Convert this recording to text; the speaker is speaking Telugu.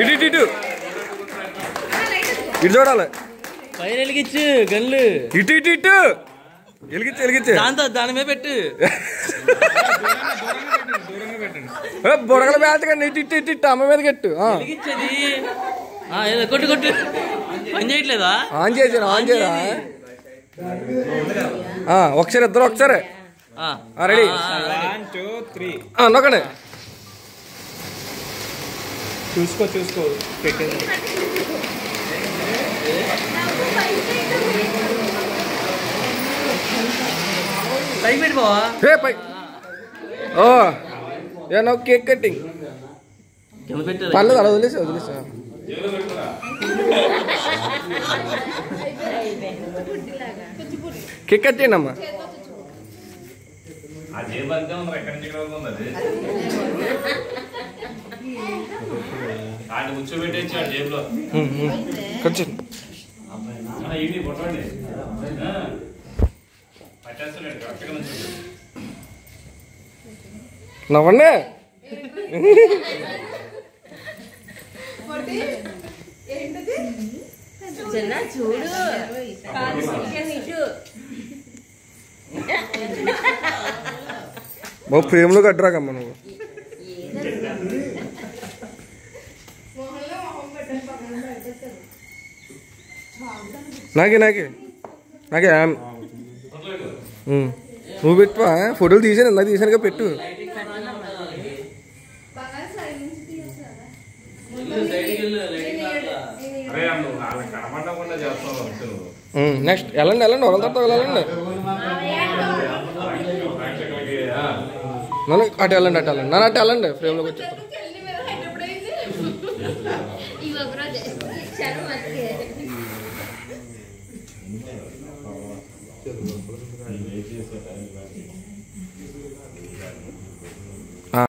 ఇటు ఇటు ఇటు ఇటు చూడాలి. పైన వెలిగించు గన్లు. ఇటు ఇటు ఇటు వెలిగించు వెలిగించు. దాని మీద పెట్టు. బుడగల బ్యాట్ కానీ ఇటు ఇటు ఇటు ఇటు అమ్మ మీద కట్టు. కొట్టు కొట్టు. పని చేయట్లేదా? ఆన్ చేసాను ఆన్ చేయరా. ఒకసారి ఇద్దరు ఒకసారి రెడీ. 1 2 3 నొక్కండి. చూసుకో పెట్టేది. పైకి పెట్టి బావా. పై నాకు కేక్ కట్టింగ్ పర్లేదు. అలా వదిలేసా కేక్ కట్ చేయండి అమ్మా. కూర్చోబెట్టేసి ఆ జేబులో కట్ చేయండి. నవ్వండి. చూడు బాబు ఫ్రేమ్లో కట్టరాకమ్మా నువ్వు. నాకే నువ్వు పెట్టువా. ఫోటోలు తీసాను ఇందాక తీసానుగా పెట్టు. నెక్స్ట్ వెళ్ళండి ఒకరి తర్వాత వెళ్ళండి. అటు వెళ్ళండి నన్ను అటు వెళ్ళండి. ఫ్రేమ్లోకి వచ్చి